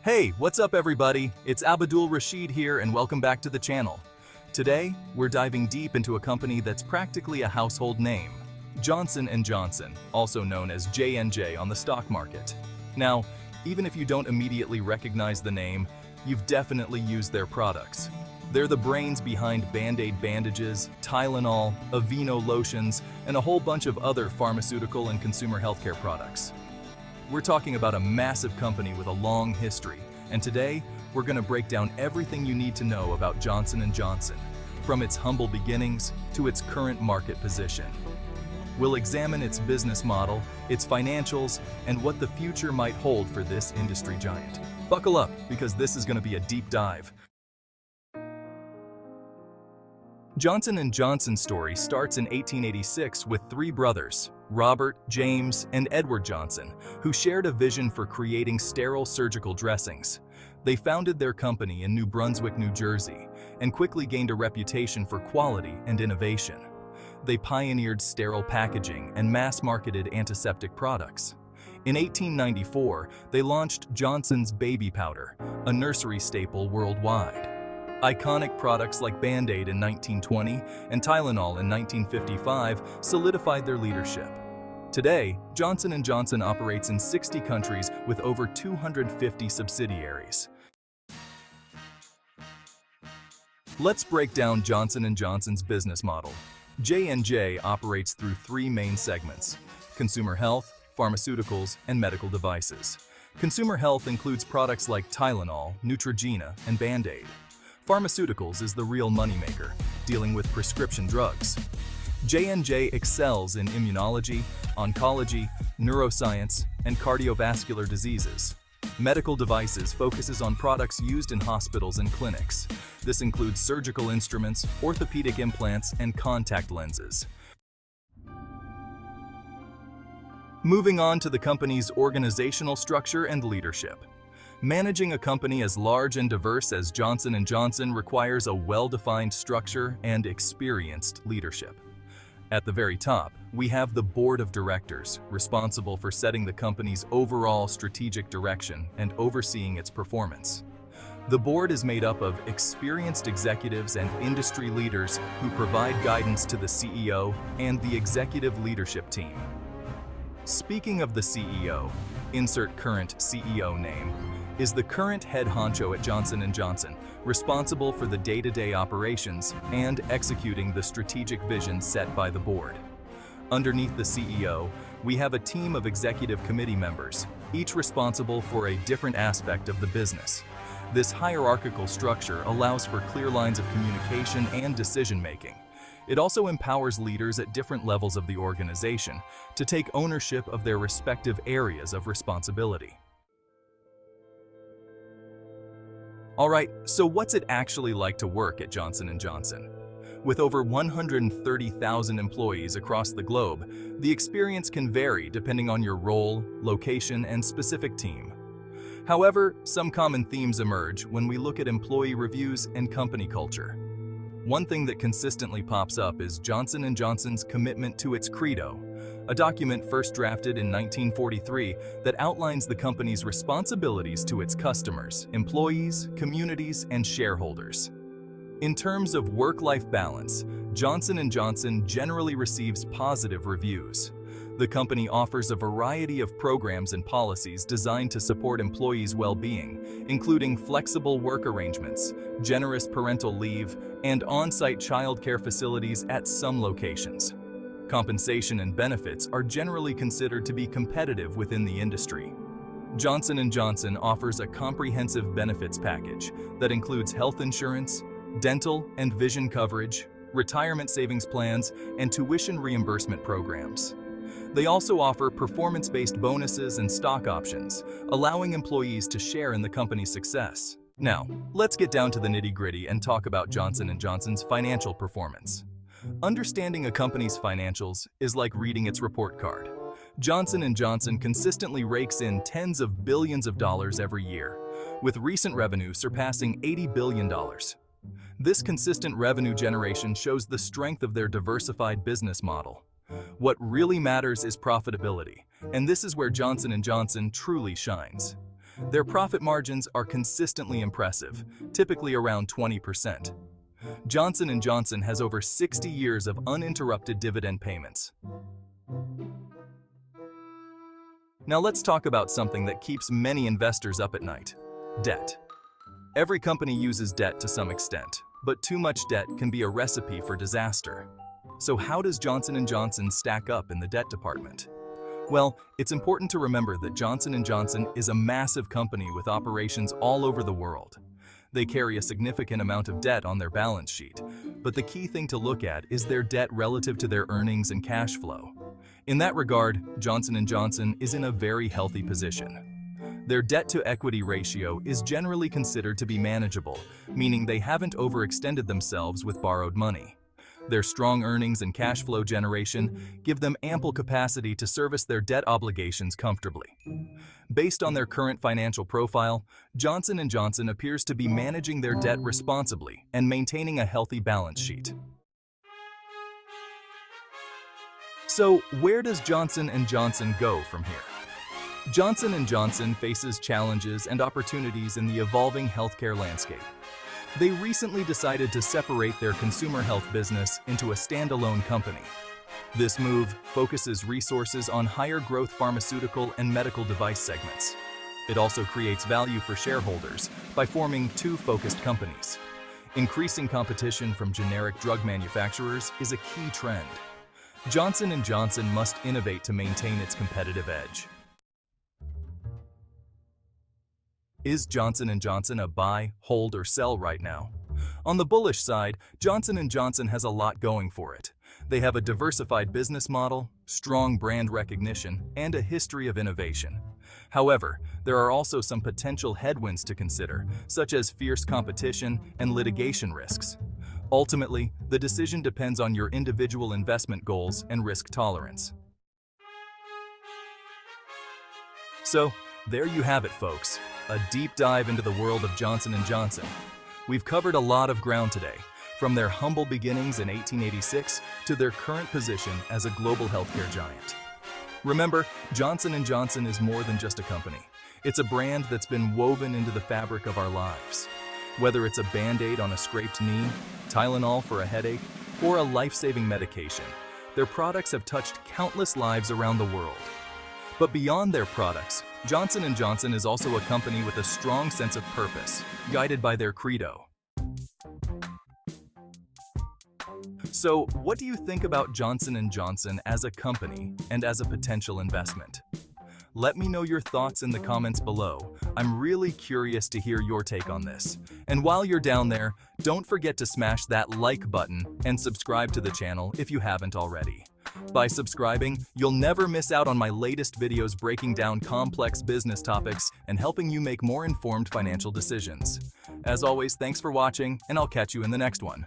Hey, what's up everybody? It's Abdul Rashid here and welcome back to the channel. Today, we're diving deep into a company that's practically a household name, Johnson & Johnson, also known as J&J on the stock market. Now, even if you don't immediately recognize the name, you've definitely used their products. They're the brains behind Band-Aid bandages, Tylenol, Aveeno lotions, and a whole bunch of other pharmaceutical and consumer healthcare products. We're talking about a massive company with a long history, and today, we're going to break down everything you need to know about Johnson & Johnson, from its humble beginnings to its current market position. We'll examine its business model, its financials, and what the future might hold for this industry giant. Buckle up, because this is going to be a deep dive. Johnson & Johnson's story starts in 1886 with three brothers, Robert, James, and Edward Johnson, who shared a vision for creating sterile surgical dressings. They founded their company in New Brunswick, New Jersey, and quickly gained a reputation for quality and innovation. They pioneered sterile packaging and mass-marketed antiseptic products. In 1894, they launched Johnson's Baby Powder, a nursery staple worldwide. Iconic products like Band-Aid in 1920 and Tylenol in 1955 solidified their leadership. Today, Johnson & Johnson operates in 60 countries with over 250 subsidiaries. Let's break down Johnson & Johnson's business model. J&J operates through three main segments: consumer health, pharmaceuticals, and medical devices. Consumer health includes products like Tylenol, Neutrogena, and Band-Aid. Pharmaceuticals is the real moneymaker, dealing with prescription drugs. J&J excels in immunology, oncology, neuroscience, and cardiovascular diseases. Medical devices focuses on products used in hospitals and clinics. This includes surgical instruments, orthopedic implants, and contact lenses. Moving on to the company's organizational structure and leadership. Managing a company as large and diverse as Johnson & Johnson requires a well-defined structure and experienced leadership. At the very top, we have the Board of Directors, responsible for setting the company's overall strategic direction and overseeing its performance. The board is made up of experienced executives and industry leaders who provide guidance to the CEO and the executive leadership team. Speaking of the CEO, insert current CEO name, is the current head honcho at Johnson & Johnson, responsible for the day-to-day operations and executing the strategic vision set by the board. Underneath the CEO, we have a team of executive committee members, each responsible for a different aspect of the business. This hierarchical structure allows for clear lines of communication and decision-making. It also empowers leaders at different levels of the organization to take ownership of their respective areas of responsibility. Alright, so what's it actually like to work at Johnson & Johnson? With over 130,000 employees across the globe, the experience can vary depending on your role, location, and specific team. However, some common themes emerge when we look at employee reviews and company culture. One thing that consistently pops up is Johnson & Johnson's commitment to its credo, a document first drafted in 1943 that outlines the company's responsibilities to its customers, employees, communities, and shareholders. In terms of work-life balance, Johnson & Johnson generally receives positive reviews. The company offers a variety of programs and policies designed to support employees' well-being, including flexible work arrangements, generous parental leave, and on-site childcare facilities at some locations. Compensation and benefits are generally considered to be competitive within the industry. Johnson & Johnson offers a comprehensive benefits package that includes health insurance, dental and vision coverage, retirement savings plans, and tuition reimbursement programs. They also offer performance-based bonuses and stock options, allowing employees to share in the company's success. Now, let's get down to the nitty-gritty and talk about Johnson & Johnson's financial performance. Understanding a company's financials is like reading its report card. Johnson & Johnson consistently rakes in tens of billions of dollars every year, with recent revenue surpassing $80 billion. This consistent revenue generation shows the strength of their diversified business model. What really matters is profitability, and this is where Johnson & Johnson truly shines. Their profit margins are consistently impressive, typically around 20%. Johnson & Johnson has over 60 years of uninterrupted dividend payments. Now let's talk about something that keeps many investors up at night: debt. Every company uses debt to some extent, but too much debt can be a recipe for disaster. So how does Johnson & Johnson stack up in the debt department? Well, it's important to remember that Johnson & Johnson is a massive company with operations all over the world. They carry a significant amount of debt on their balance sheet, but the key thing to look at is their debt relative to their earnings and cash flow. In that regard, Johnson & Johnson is in a very healthy position. Their debt-to-equity ratio is generally considered to be manageable, meaning they haven't overextended themselves with borrowed money. Their strong earnings and cash flow generation give them ample capacity to service their debt obligations comfortably. Based on their current financial profile, Johnson & Johnson appears to be managing their debt responsibly and maintaining a healthy balance sheet. So, where does Johnson & Johnson go from here? Johnson & Johnson faces challenges and opportunities in the evolving healthcare landscape. They recently decided to separate their consumer health business into a standalone company. This move focuses resources on higher growth pharmaceutical and medical device segments. It also creates value for shareholders by forming two focused companies. Increasing competition from generic drug manufacturers is a key trend. Johnson & Johnson must innovate to maintain its competitive edge. Is Johnson & Johnson a buy, hold, or sell right now? On the bullish side, Johnson & Johnson has a lot going for it. They have a diversified business model, strong brand recognition, and a history of innovation. However, there are also some potential headwinds to consider, such as fierce competition and litigation risks. Ultimately, the decision depends on your individual investment goals and risk tolerance. So, there you have it, folks. A deep dive into the world of Johnson & Johnson. We've covered a lot of ground today, from their humble beginnings in 1886 to their current position as a global healthcare giant. Remember, Johnson & Johnson is more than just a company. It's a brand that's been woven into the fabric of our lives. Whether it's a Band-Aid on a scraped knee, Tylenol for a headache, or a life-saving medication, their products have touched countless lives around the world. But beyond their products, Johnson & Johnson is also a company with a strong sense of purpose, guided by their credo. So, what do you think about Johnson & Johnson as a company and as a potential investment? Let me know your thoughts in the comments below. I'm really curious to hear your take on this. And while you're down there, don't forget to smash that like button and subscribe to the channel if you haven't already. By subscribing, you'll never miss out on my latest videos breaking down complex business topics and helping you make more informed financial decisions. As always, thanks for watching, and I'll catch you in the next one.